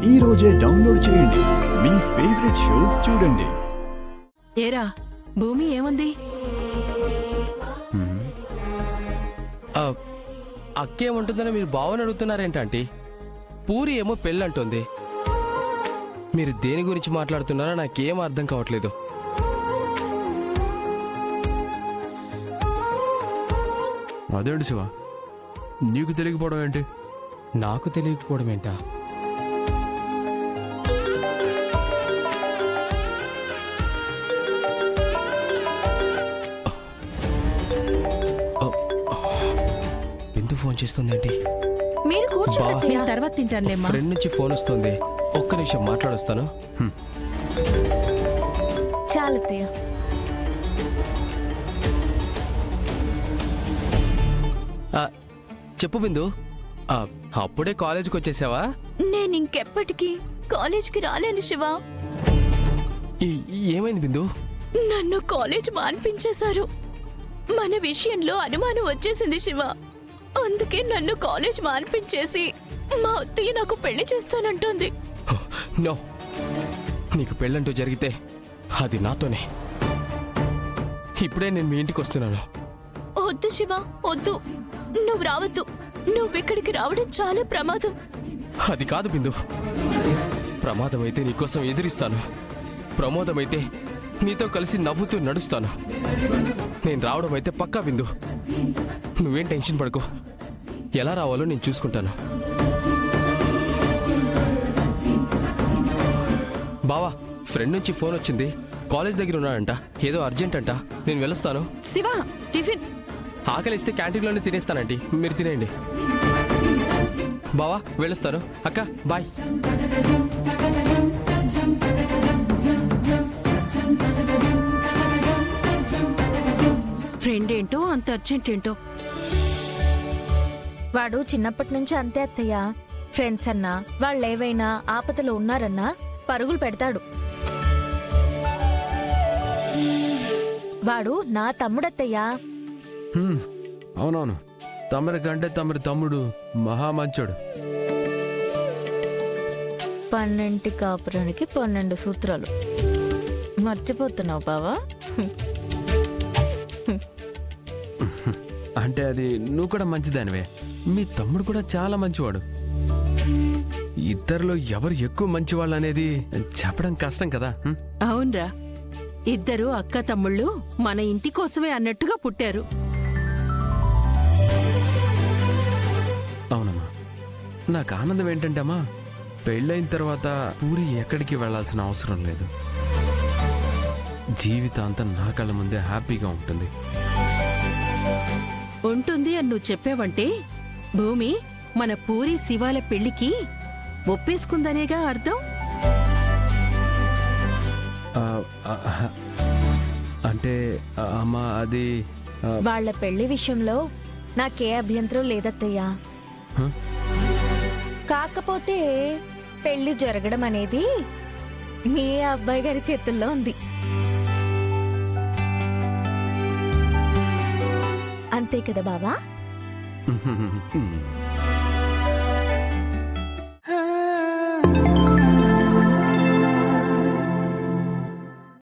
ఈ రోజే డౌన్లోడ్ చేయండి. మీ ఫేవరెట్ షోస్ చూడండి. ఏరా భూమి ఏముంది? అక్కేముంటుందని మీరు బావని అడుగుతున్నారేంటంటీ? పూరి ఏమో పెళ్ళంటుంది. మీరు దేని గురించి మాట్లాడుతున్నారో నాకేం అర్థం కావట్లేదు. అదేంటి శివ, నీకు తెలియకపోవడం ఏంటి? నాకు తెలియకపోవడం ఏంటా? బిందు ఫోన్ చేస్తుందేంటి? మీరు కూర్చోండి, నేను తర్వాత తింటానులేమ్మా. ఫ్రెండ్ నుంచి ఫోన్ వస్తుంది, ఒక్క నిమిషం మాట్లాడొస్తాను. చాలు అత్తయ్య. చెప్పు బిందు, అప్పుడే కాలేజీకి వచ్చేసావా? నేను ఇంకెప్పటికీ కాలేజ్కి రాలేను శివ. ఏమైంది బిందు? నన్ను కాలేజ్ మాన్పించేశారు. మన విషయంలో అనుమానం వచ్చేసింది శివ. అందుకే నన్ను కాలేజ్ మాన్పించేసి మా అత్తయ్య నాకు పెళ్లి చేస్తానంటోంది. నో, నీకు పెళ్ళంటూ జరిగితే అది నాతోనే. ఇప్పుడే నేను మీ ఇంటికి వస్తున్నాను. వద్దు శివ, వద్దు. నువ్వు రావద్దు. నువ్విక్కడికి రావడం చాలా ప్రమాదం. అది కాదు బిందు, ప్రమాదం అయితే నీకోసం ఎదిరిస్తాను, ప్రమోదం అయితే నీతో కలిసి నవ్వుతూ నడుస్తాను. నేను రావడం అయితే పక్కా బిందు, నువ్వేం టెన్షన్ పడుకో. ఎలా రావాలో నేను చూసుకుంటాను. బావా, ఫ్రెండ్ నుంచి ఫోన్ వచ్చింది, కాలేజ్ దగ్గర ఉన్నాడంట, ఏదో అర్జెంట్ అంట. నేను వెళ్ళొస్తాను. శివ, టిఫిన్. ఆకలిస్తే క్యాంటీన్లోనే తినేస్తానండి, మీరు తినేయండి. బావా వెళ్ళొస్తాను. అక్క బాయ్. ఫ్రెండ్ ఏంటో అంత అర్జెంట్ ఏంటో. వాడు చిన్నప్పటి నుంచి అంతే అత్తయ్య. ఫ్రెండ్స్ అన్నా వాళ్ళేవైనా ఆపదలో ఉన్నారన్నా పరుగులు పెడతాడు. వాడు నా తమ్ముడత్తయ్యా. అవునవును, తమరి కంటే తమరి తమ్ముడు మహామంచోడు. 12 కాపురానికి 12 సూత్రాలు మర్చిపోతున్నావు బావా. అంటే అది నువ్వు కూడా మంచిదానివే, మీ తమ్ముడు కూడా చాలా మంచివాడు. ఇద్దరిలో ఎవరు ఎక్కువ మంచివాళ్ళు అనేది చెప్పడం కష్టం కదా. అవునరా, ఇద్దరు అక్క తమ్ముళ్ళు మన ఇంటి కోసమే అన్నట్టుగా పుట్టారు. అవునమ్మా, నాకు ఆనందం ఏంటంటే అమ్మా, పెళ్ళైన తర్వాత పూరి ఎక్కడికి వెళ్లాల్సిన అవసరం లేదు. జీవితాంతం నా కళ్ళ ముందే హ్యాపీగా ఉంటుంది. ఉంటుంది అని నువ్వు చెప్పావంటే భూమి మన పూరి శివాల పెళ్లికి ఒప్పేసుకుందనేగా అర్థం. అంటే అమ్మా అది వాళ్ళ పెళ్లి విషయంలో నాకే అభ్యంతరం లేదత్తయ్యా. కాకపోతే పెళ్లి జరగడం అనేది మీ అబ్బాయి గారి చేతుల్లో ఉంది. అంతే కదా బావా?